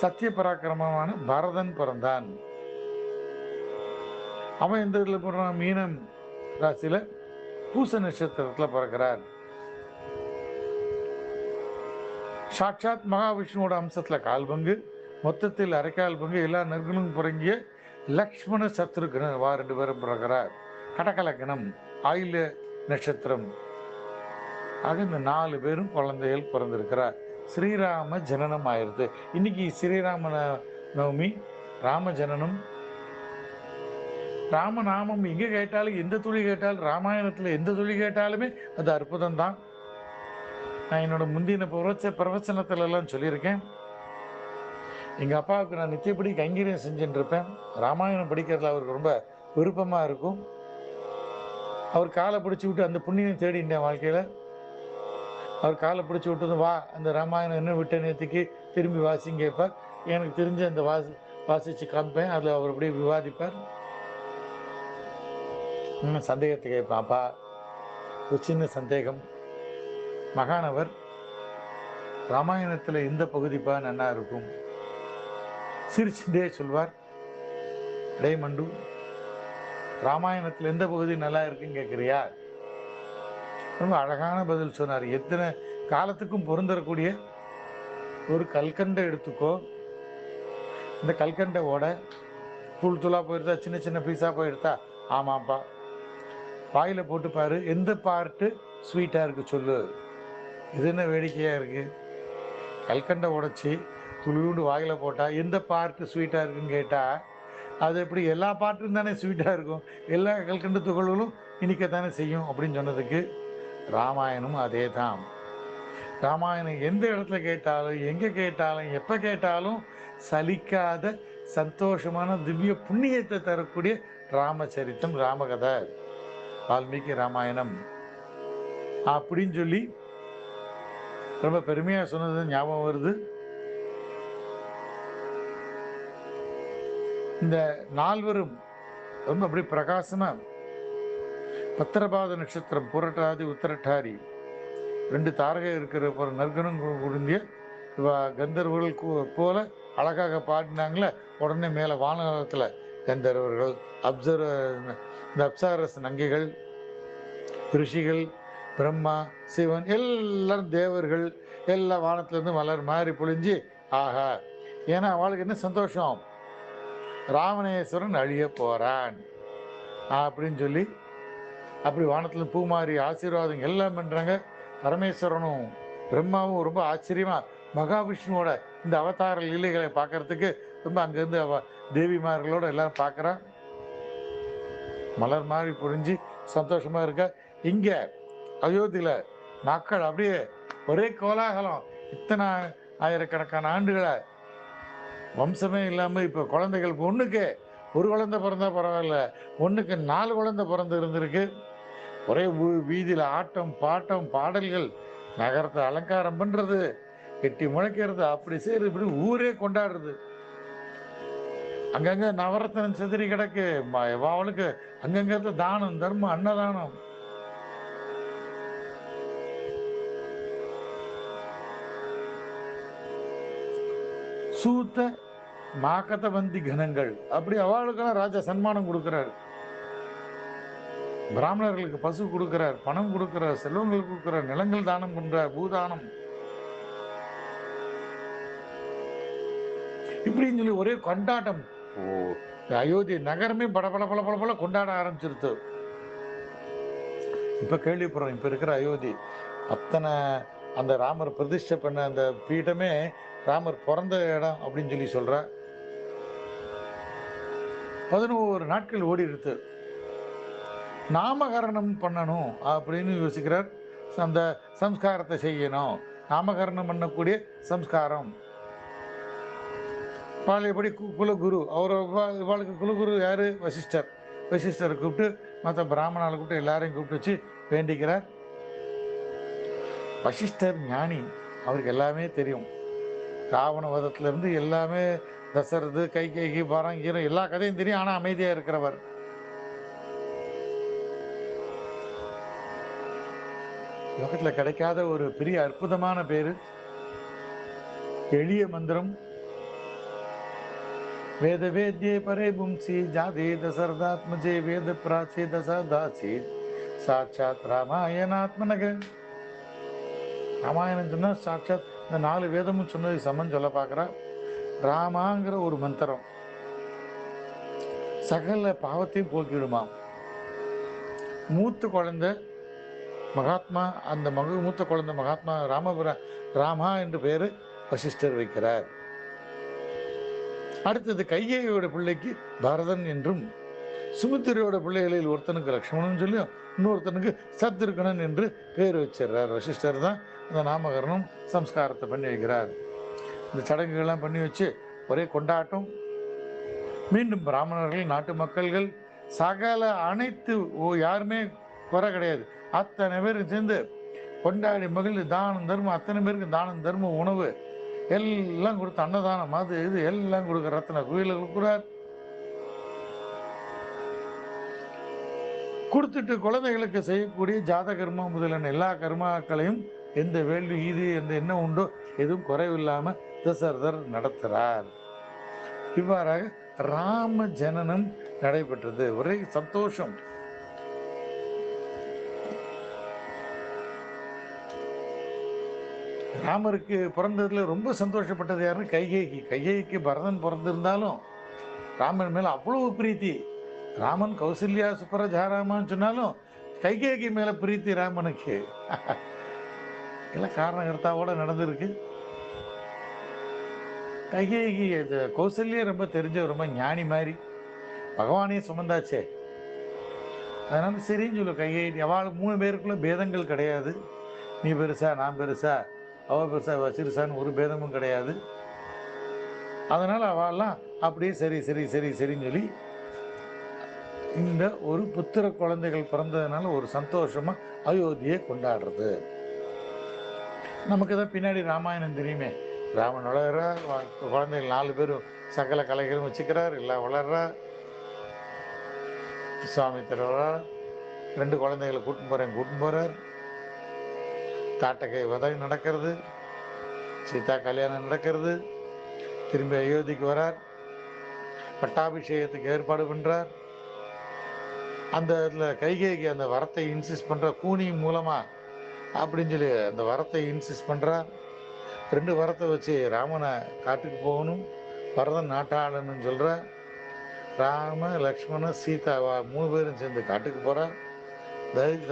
சத்திய பராக்கிரமமான பரதன் பிறந்தான். அவன் எந்த இடத்துல பிறந்தான்? மீனம் ராசியில பூச நட்சத்திரத்துல பிறக்கிறார். சாட்சாத் மகாவிஷ்ணுவோட அம்சத்துல கால்பங்கு, மொத்தத்தில் அரைக்கால் பங்கு, எல்லா நற்குணம் புறங்கிய லக்ஷ்மண சத்ருகன் 2 பேரும் பிறக்கிறார். கடகலக்கணம், ஆயில்ய நட்சத்திரம். ஆக இந்த 4 பேரும் குழந்தைகள் பிறந்திருக்கிறார். ஸ்ரீராம ஜனனம் ஆயிருது. இன்னைக்கு ஸ்ரீராம நவமி, ராம ஜனனம். ராமநாமம் எங்க கேட்டாலும், எந்த துளி கேட்டாலும், ராமாயணத்துல எந்த துளி கேட்டாலுமே அது அற்புதம் தான். நான் என்னோட முந்தின பிரவச்சனத்துல எல்லாம் சொல்லியிருக்கேன். எங்க அப்பாவுக்கு நான் நித்தியப்படி கைங்கரியம் செஞ்சுட்டு இருப்பேன். ராமாயணம் படிக்கிறதுல அவருக்கு ரொம்ப விருப்பமா இருக்கும். அவர் காலை பிடிச்சி விட்டு அந்த புண்ணியம் தேடிட்டேன் வாழ்க்கையில. அவர் காலை பிடிச்சி விட்டது, வா அந்த ராமாயணம் என்ன விட்ட நேற்றுக்கு திரும்பி வாசிங்க கேட்பார். எனக்கு தெரிஞ்ச அந்த வாசிச்சு காமிப்பேன். அதில் அவர் அப்படியே விவாதிப்பார். சந்தேகத்தை கேட்பேன். அப்பா, ஒரு சின்ன சந்தேகம். மகானவர் ராமாயணத்தில் எந்த பகுதிப்பா நன்னா இருக்கும்? சிரிச்சுட்டே சொல்வார், டே மண்டு, ராமாயணத்தில் எந்த பகுதி நல்லா இருக்குன்னு கேட்குறியா? ரொம்ப அழகான பதில் சொன்னார். எத்தனை காலத்துக்கும் பொருந்தரக்கூடிய ஒரு கல்கண்டை எடுத்துக்கோ. இந்த கல்கண்டை ஓட தூள் தூளாக போயிருந்தா, சின்ன சின்ன பீஸாக போயிருந்தா, ஆமாப்பா, வாயில் போட்டு பாரு, எந்த பார்ட்டு ஸ்வீட்டாக இருக்கு சொல்லு. இது என்ன வேடிக்கையாக இருக்கு? கல்கண்டை உடைச்சி துளியூண்டு வாயில் போட்டால் எந்த பார்ட்டு ஸ்வீட்டாக இருக்குன்னு கேட்டால், அது எப்படி எல்லா பார்ட்டும் தானே ஸ்வீட்டாக இருக்கும், எல்லா கல்கண்டு துகள்களும் இனிக்கத்தானே செய்யும் அப்படின்னு சொன்னதுக்கு ராமாயணம் அதே தான். ராமாயணம் எந்த இடத்துல கேட்டாலும், எங்கே கேட்டாலும், எப்போ கேட்டாலும் சலிக்காத சந்தோஷமான திவ்ய புண்ணியத்தை தரக்கூடிய ராமச்சரித்தம், ராமகதை, வால்மீகி ராமாயணம் அப்படின்னு சொல்லி ரொம்ப பெருமையாக சொன்னது ஞாபகம் வருது. இந்த 4 ரொம்ப அப்படி பிரகாசமா, பத்திரபாத நட்சத்திரம், புரட்டாதி உத்தரட்டாரி 2 தாரகை இருக்கிற ஒரு நற்குணம் குடிந்திய கந்தர்வர்கள் போல அழகாக பாடினாங்களே. உடனே மேலே வானகத்தில் கந்தர்வர்கள், இந்த அப்சாரஸ் நங்கைகள், ரிஷிகள், பிரம்மா, சிவன், எல்லாரும் தேவர்கள், எல்லா வானத்திலேருந்து மலர் மாதிரி பொழிஞ்சு ஆஹா. ஏன்னா அவளுக்கு என்ன சந்தோஷம், ராவணேஸ்வரன் அழிய போறான் அப்படின்னு சொல்லி அப்படி வானத்தில் பூமாரி ஆசீர்வாதம் எல்லாம் பண்ணுறாங்க. பரமேஸ்வரனும் பிரம்மாவும் ரொம்ப ஆச்சரியமா மகாவிஷ்ணுவோட இந்த அவதார லீலைகளை பார்க்கறதுக்கு ரொம்ப அங்கேருந்து தேவிமார்களோட எல்லாரும் பார்க்குறான். மலர் மாதிரி புரிஞ்சு சந்தோஷமா இருக்க. இங்க அயோத்தியில மக்கள் அப்படியே ஒரே கோலாகலம். இத்தனை ஆயிரக்கணக்கான ஆண்டுகளை வம்சமே இல்லாம இப்ப குழந்தைகள், ஒண்ணுக்கு ஒரு குழந்தை பிறந்தா பரவாயில்ல, ஒண்ணுக்கு 4 குழந்தை பிறந்து இருந்திருக்கு. ஒரே வீதியில ஆட்டம் பாட்டம் பாடல்கள், நகரத்தை அலங்காரம் பண்றது, கெட்டி முளைக்கிறது, அப்படி செய்யறது, இப்படி ஊரே கொண்டாடுறது. அங்கங்க நவரத்தனம் செதறி கிடக்கு. அவளுக்கு அங்கங்க தானம், தர்மம், அன்னதானம். சூத்த மாக்கத்த வந்தி கணங்கள், அப்படி அவளுக்கெல்லாம் ராஜா சன்மானம் கொடுக்கிறார். பிராமணர்களுக்கு பசு கொடுக்கிறார், பணம் கொடுக்கிறார், செல்வங்கள் கொடுக்கிறார், நிலங்கள் தானம் பண்றார், பூதானம். இப்படின்னு சொல்லி ஒரே கொண்டாட்டம். அயோத்தி நகரமே பல பல கொண்டாட ஆரம்பிச்சிருது. இப்ப கேள்விப்படுறோம், இப்ப இருக்கிற அயோத்தி அத்தனை அந்த ராமர் பிரதிஷ்டை பண்ண அந்த பீடமே ராமர் பிறந்த இடம் அப்படின்னு சொல்லி சொல்ற. 11 நாட்கள் ஓடி இருக்கு. நாமகரணம் பண்ணணும் அப்படின்னு யோசிக்கிறார். அந்த சம்ஸ்காரத்தை செய்யணும், நாமகரணம் பண்ணக்கூடிய சம்ஸ்காரம். பழையபடி குலகுரு, இவாளுக்கு குலகுரு யாரு? வசிஷ்டர். வசிஷ்டரை கூப்பிட்டு மற்ற பிராமணாவை கூப்பிட்டு எல்லாரையும் கூப்பிட்டு வச்சு வேண்டிக்கிறார். வசிஷ்டர் ஞானி, அவருக்கு எல்லாமே தெரியும். ராவண வதத்துல இருந்து எல்லாமே, தசரது, கைகேயி, பரங்கீரம், எல்லா கதையும் தெரியும். ஆனா அமைதியா இருக்கிறவர். லோகத்துல கிடைக்காத ஒரு பெரிய அற்புதமான பேரு, எளிய மந்திரம், வேத வேத்யே பரே பும்சி ஜாதே தசரதாத்மஜே வேத பிராச்சே தசதாசி சாட்சாத் ராமாயணாத்மனக. ராமாயணம் சொன்னா சாட்சாத் இந்த 4 வேதமும் சொன்னது சமன் சொல்ல பார்க்குறா. ராமாங்கிற ஒரு மந்திரம் சகல பாவத்தையும் போக்கிவிடுமா. மூத்த குழந்தை மகாத்மா, அந்த மூத்த குழந்தை மகாத்மா ராமா என்று பெயரு வசிஷ்டர் வைக்கிறார். அடுத்தது கைகேயியோட பிள்ளைக்கு பரதன் என்றும், சுமித்திரையோட பிள்ளைகளில் ஒருத்தனுக்கு லக்ஷ்மணன் சொல்லியும் இன்னொருத்தனுக்கு சத்ருகணன் என்று பெயர் வச்சிடுறார். வசிஷ்டர் தான் அந்த நாமகரணம் சம்ஸ்காரத்தை பண்ணி வைக்கிறார். இந்த சடங்குகள்லாம் பண்ணி வச்சு ஒரே கொண்டாட்டம். மீண்டும் பிராமணர்கள், நாட்டு மக்கள்கள், சகல அனைத்து யாருமே குறை கிடையாது, அத்தனை பேரும் சேர்ந்து கொண்டாடி மகிழ்ந்து தானம் தர்மம், அத்தனை பேருக்கு தானம் தர்மம், உணவு எல்லாம் கொடுத்து, அன்னதானம் அது இது எல்லாம் கொடுக்குற ரத்ன குவியல கொடுக்குறார். கொடுத்துட்டு குழந்தைகளுக்கு செய்யக்கூடிய ஜாத கர்மம் முதலான எல்லா கர்மாக்களையும் எந்த வேள்வி இது எந்த என்ன உண்டோ எதுவும் குறைவில்லாம தசரதர் நடத்துகிறார். இவ்வாறாக ராம ஜனனம் நடைபெற்றது. ஒரே சந்தோஷம். ராமருக்கு பிறந்ததுல ரொம்ப சந்தோஷப்பட்டது யாருன்னு கைகேயி. கைகேயிக்கு பரதன் பிறந்திருந்தாலும் ராமன் மேல அவ்வளவு பிரீத்தி. ராமன் கௌசல்யா சுப்பரஜா ராமான்னு சொன்னாலும் கைகேயி மேல பிரீத்தி ராமனுக்கு. எல்லாம் காரணகர்த்தாவோட நடந்திருக்கு. கைகேயி கௌசல்யா ரொம்ப தெரிஞ்ச ரொம்ப ஞானி மாதிரி, பகவானே சுமந்தாச்சே, அதனால சரின்னு சொல்லு. கைகேயி அவள் 3 பேருக்குள்ள பேதங்கள் கிடையாது. நீ பெருசா நான் பெருசா அவ பெருசா சிறுசான்னு ஒரு பேதமும் கிடையாது. அதனால அவெல்லாம் அப்படியே சரி சரி சரி சரின்னு சொல்லி இந்த ஒரு புத்திர குழந்தைகள் பிறந்ததுனால ஒரு சந்தோஷமா அயோத்தியை கொண்டாடுறது. நமக்கு தான் பின்னாடி ராமாயணம் தெரியுமே. ராமன் வளர்றார், குழந்தைகள் 4 பேரும் சகல கலைகளும் வச்சுக்கிறார், எல்லாம் வளர்றார். விஸ்வாமித்திரர் வர்றார், 2 குழந்தைகளை கூட்டின்னு போறார். தாட்டகை வதை நடக்கிறது, சீதா கல்யாணம் நடக்கிறது. திரும்பி அயோத்திக்கு வரார், பட்டாபிஷேகத்துக்கு ஏற்பாடு பண்றார். அந்த இதில் கைகேயிக்கு அந்த வரத்தை இன்சிஸ்ட் பண்ற, கூனி மூலமா அப்படின்னு சொல்லி அந்த வரத்தை இன்சிஸ்ட் பண்றார். 2 வரத்தை வச்சு ராமனை காட்டுக்கு போகணும், பரதன் நாட்டாளன்னு சொல்ற. ராம லக்ஷ்மண சீதா 3 பேரும் சேர்ந்து காட்டுக்கு போறார்.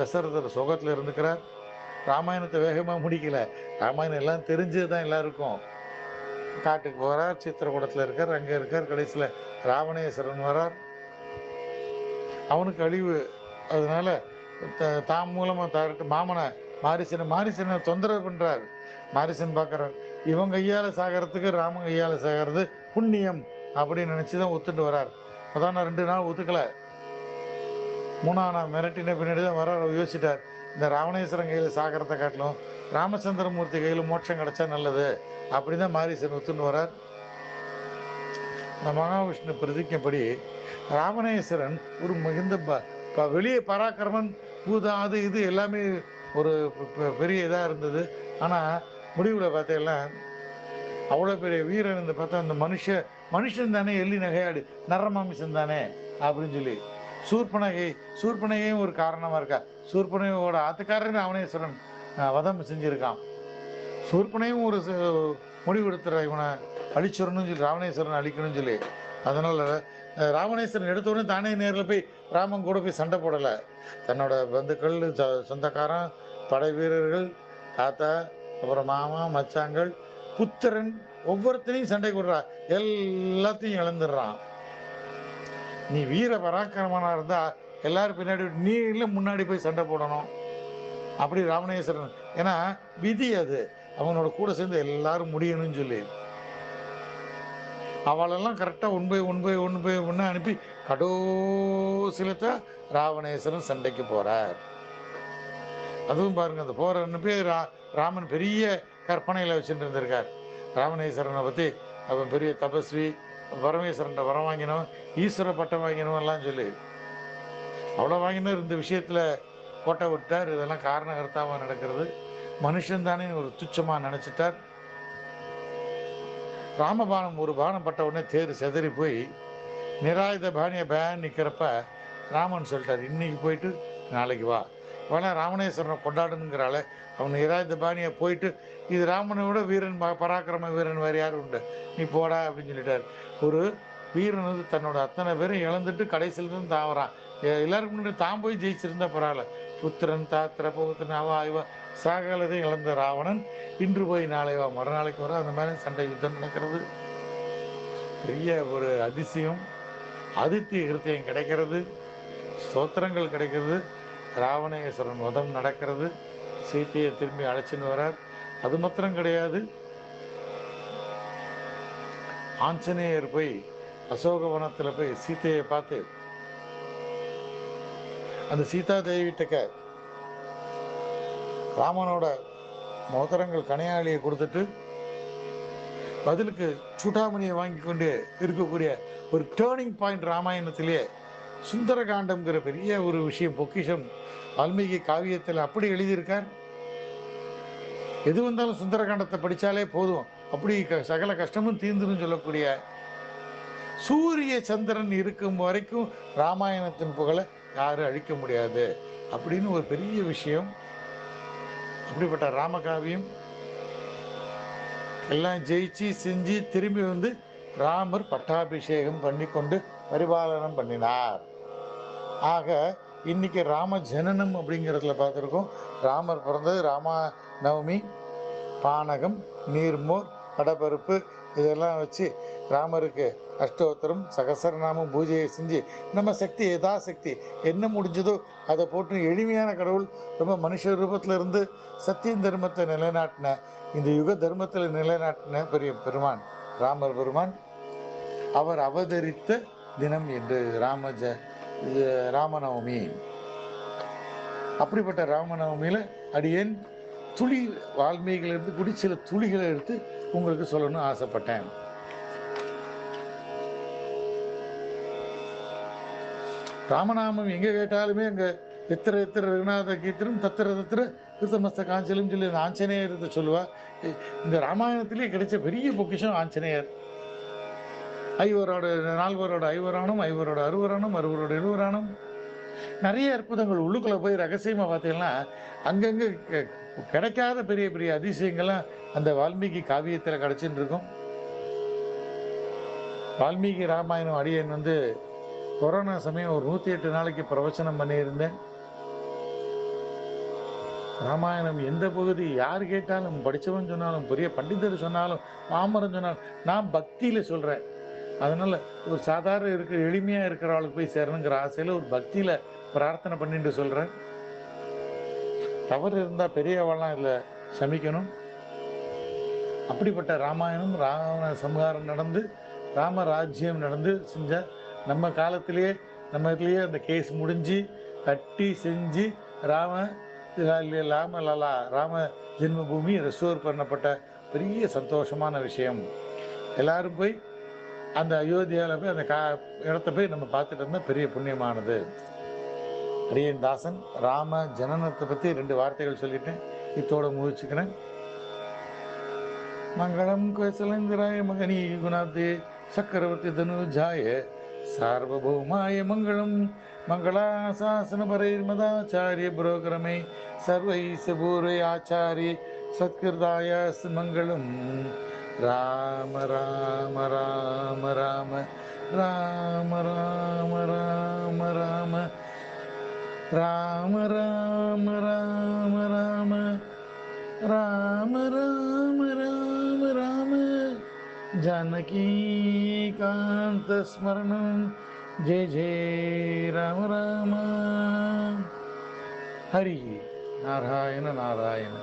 தசரதர் சுகத்துல இருந்துக்கிறார். ராமாயணத்தை வேகமா முடிக்கல, ராமாயணம் எல்லாம் தெரிஞ்சதுதான் எல்லாருக்கும். காட்டுக்கு போறார், சித்திரக்கூடத்துல இருக்கார், அங்க இருக்கார். கடைசியில ராவணேஸ்வரன் வரார், அவனுக்கு அழிவு. அதனால தாம் மூலமா தரட்டு மாமனை மாரிசனை தொந்தரவு பண்றார். மாரிசன் பார்க்கறார், இவன் கையால சாகிறதுக்கு ராமன் கையால சாகிறது புண்ணியம் அப்படின்னு நினைச்சுதான் ஒத்துட்டு வரார். அதான் 2 நாள் ஒத்துக்கல. 3ஆம் நாள் மிரட்டின பின்னாடி தான் வர யோசிச்சிட்டார், இந்த ராவணேஸ்வரன் கையில சாகிறத காட்டிலும் ராமச்சந்திரமூர்த்தி கையில மோட்சம் கிடைச்சா நல்லது அப்படிதான் மாரிசன் ஒத்துன்னு வரார். இந்த மகாவிஷ்ணு பிரதிக்கப்படி ராவணேஸ்வரன் ஒரு மிகுந்த வெளியே பராக்கிரமன், பூதம், அது இது எல்லாமே ஒரு பெரிய இதா இருந்தது. ஆனா முடிவுல பார்த்தீங்கன்னா அவ்வளோ பெரிய வீரன் இருந்து பார்த்தா அந்த மனுஷன் தானே, எள்ளி நகையாடு நரமாமிசம் தானே அப்படின்னு சொல்லி சூர்பனகையும் ஒரு காரணமா இருக்கா. சூர்பனகையோட ஆத்துக்காரன் ராவணேஸ்வரன் வதம் செஞ்சிருக்கான். சூர்பனையும் ஒரு முடிவு எடுத்துற, இவனை அழிச்சிடணும்னு சொல்லி, ராவணேஸ்வரன் அழிக்கணும்னு சொல்லி. அதனால ராவணேஸ்வரன் எடுத்தோடனே தானே நேரில் போய் ராமன் கூட போய் சண்டை போடலை. தன்னோட பந்துக்கள், சொந்தக்காரன், படை வீரர்கள், தாத்தா, அப்புறம் மாமா, மச்சாங்கள், புத்திரன், ஒவ்வொருத்தனையும் சண்டை கொடுறா, எல்லாத்தையும் இழந்துடுறான். நீ வீர பராக்கிரமனா இருந்தா எல்லாரும் பின்னாடி, நீ இல்லை முன்னாடி போய் சண்டை போடணும் அப்படி ராவணேஸ்வரன். ஏன்னா விதி அது, அவனோட கூட சேர்ந்து எல்லாரும் முடியணும்னு சொல்லி அவளெல்லாம் கரெக்டாக ஒன்று அனுப்பி கடைசிலத்தான் ராவணேஸ்வரன் சண்டைக்கு போறார். அதுவும் பாருங்க, அந்த போற அனுப்பி ராமன் பெரிய கற்பனையில வச்சுட்டு இருந்திருக்கார். ராவணேஸ்வரனை பத்தி அவன் பெரிய தபஸ்வி, பரமேஸ்வரன் வரம் வாங்கினவன், ஈஸ்வர பட்டம் வாங்கினவன் எல்லாம் சொல்லி அவ்வளோ வாங்கினவர் இந்த விஷயத்துல கோட்டை விட்டார். இதெல்லாம் காரணகர்த்தாவா நடக்கிறது. மனுஷன் தானே ஒரு துச்சமா நினைச்சிட்டார். ராமபானம் ஒரு பானம் பட்ட உடனே தேர் செதறி போய் நிராயுத பாணியை பேன் நிற்கிறப்ப ராமன் சொல்லிட்டார், இன்னைக்கு போயிட்டு நாளைக்கு வா. வேணா ராமணேஸ்வரனை கொண்டாடணுங்கிறால அவன் நிராயுத பாணியை போயிட்டு, இது ராமனை விட வீரன் பராக்கிரம வீரன் வேறு யாரும் உண்டு, நீ போடா அப்படின்னு சொல்லிட்டார். ஒரு வீரன் வந்து தன்னோட அத்தனை பேரும் இழந்துட்டு கடைசியிலிருந்து தாவறான். எல்லாருக்கும் முன்னாடி தான் போய் ஜெயிச்சிருந்தா பரவாயில்ல. புத்திரன் தாத்திர பௌத்திரன் அவா இவா சாகலதையும் இழந்த ராவணன் இன்று போய் நாளை வா மறுநாளைக்கு வர அந்த மாதிரி சண்டை யுத்தம் நடக்கிறது. பெரிய ஒரு அதிசயம். ஆதித்ய கிருத்தியம் கிடைக்கிறது, ஸ்தோத்திரங்கள் கிடைக்கிறது, ராவணேஸ்வரன் வதம் நடக்கிறது, சீத்தையை திரும்பி அழைச்சின்னு வரார். அது மாத்திரம் கிடையாது, ஆஞ்சநேயர் போய் அசோகவனத்தில் போய் சீத்தையை பார்த்து அந்த சீதா தேவிட்டக்க ராமனோட மோதிரங்கள் கனையாளியை கொடுத்துட்டு பதிலுக்கு சூடாமணியை வாங்கி கொண்டு இருக்கக்கூடிய ஒரு டேர்னிங் பாயிண்ட் ராமாயணத்திலேயே சுந்தரகாண்டம்ங்கிற பெரிய ஒரு விஷயம், பொக்கிஷம் வால்மீகி காவியத்தில் அப்படி எழுதியிருக்கார். எது வந்தாலும் சுந்தரகாண்டத்தை படித்தாலே போதும், அப்படி சகல கஷ்டமும் தீர்ந்துன்னு சொல்லக்கூடிய சூரிய சந்திரன் இருக்கும் வரைக்கும் ராமாயணத்தின் புகழை யாரும் அழிக்க முடியாது அப்படின்னு ஒரு பெரிய விஷயம். அப்படிப்பட்ட ராமகாவியம் எல்லாம் ஜெயிச்சு செஞ்சு திரும்பி வந்து ராமர் பட்டாபிஷேகம் பண்ணி கொண்டு பரிபாலனம் பண்ணினார். ஆக இன்னைக்கு ராம ஜனனம் அப்படிங்கிறதுல பார்த்துருக்கோம். ராமர் பிறந்தது ராம நவமி, பானகம், நீர்மோர், கடப்பருப்பு இதெல்லாம் வச்சு ராமருக்கு அஷ்டோத்திரம் சகசரநாமம் பூஜையை செஞ்சு நம்ம சக்தி யதாசக்தி என்ன முடிஞ்சதோ அதை போட்டு எளிமையான கடவுள் ரொம்ப மனுஷ ரூபத்தில் இருந்து சத்தியம் தர்மத்தை நிலைநாட்டின, இந்த யுக தர்மத்தில் நிலைநாட்டின பெரிய பெருமான் ராமர் பெருமான். அவர் அவதரித்த தினம் என்று ராமநவமி. அப்படிப்பட்ட ராமநவமியில் அடியேன் துளி வால்மீகிலிருந்து குடி சில துளிகளை எடுத்து உங்களுக்கு சொல்லணும்னு ஆசைப்பட்டேன். ராமநாமம் எங்கே கேட்டாலுமே அங்கே எத்திர எத்திர ரகுநாத கீர்த்தனம் தத்திர தத்திர கிருத்தமஸ்த காஞ்சலும் சொல்லி ஆஞ்சநேயர் சொல்லுவா. இந்த ராமாயணத்திலே கிடைச்ச பெரிய பொக்கிஷம் ஆஞ்சநேயர். ஐவரோட நால்வரோட ஐவரானும், ஐவரோட அறுவரானும், அறுவரோட இருவரானும், நிறைய அற்புதங்கள் உள்ளுக்குள்ளே போய் ரகசியமாக பார்த்தீங்கன்னா அங்கங்கே கிடைக்காத பெரிய பெரிய அதிசயங்கள்லாம் அந்த வால்மீகி காவியத்தில் கிடைச்சின்னு இருக்கும். வால்மீகி ராமாயணம் அடியன் வந்து கொரோனா சமயம் ஒரு 108 நாளைக்கு பிரவச்சனம் பண்ணியிருந்தேன். ராமாயணம் எந்த பகுதி யார் கேட்டாலும், படித்தவன் சொன்னாலும், பெரிய பண்டிதர் சொன்னாலும், பாமரன் சொன்னாலும், நான் பக்தியில் சொல்கிறேன். அதனால் ஒரு சாதாரண எளிமையாக இருக்கிற ஆளுக்கு போய் சேரணுங்கிற ஆசையில் ஒரு பக்தியில் பிரார்த்தனை பண்ணிட்டு சொல்கிறேன். தவறு இருந்தால் பெரியவாள்லாம் இதில் சமிக்கணும். அப்படிப்பட்ட ராமாயணம் ராவண சம்ஹாரம் நடந்து ராமராஜ்யம் நடந்து செஞ்ச நம்ம காலத்திலேயே நம்ம இதுலேயே அந்த கேஸ் முடிஞ்சு கட்டி செஞ்சு ராம ஜென்மபூமி ரெஸ்டோர் பண்ணப்பட்ட பெரிய சந்தோஷமான விஷயம். எல்லாரும் போய் அந்த அயோத்தியாவில் போய் அந்த இடத்த போய் நம்ம பார்த்துட்டு இருந்தால் பெரிய புண்ணியமானது. அடியன் தாசன் ராம ஜனனத்தை பற்றி 2 வார்த்தைகள் சொல்லிட்டேன், இத்தோட முயற்சிக்கிறேன். மங்களம் கோசலேந்திராய மகனி குணாப்தே சக்கரவர்த்தி தனுஜாய சார்வபௌமாய மங்களம். மங்களாசாசன பரைர்மதாச்சாரிய புரோகிரமே சர்வைஸ் பூர்வை ஆச்சாரிய சத்கிருதாய மங்களம். ராம ராம ராம ராம ராம ராம ராம ராம ராம ராம ராம ராம ராம ராம ராம ராம जानकी कांत स्मरणं जय जय राम राम. हरि नारायण नारायण.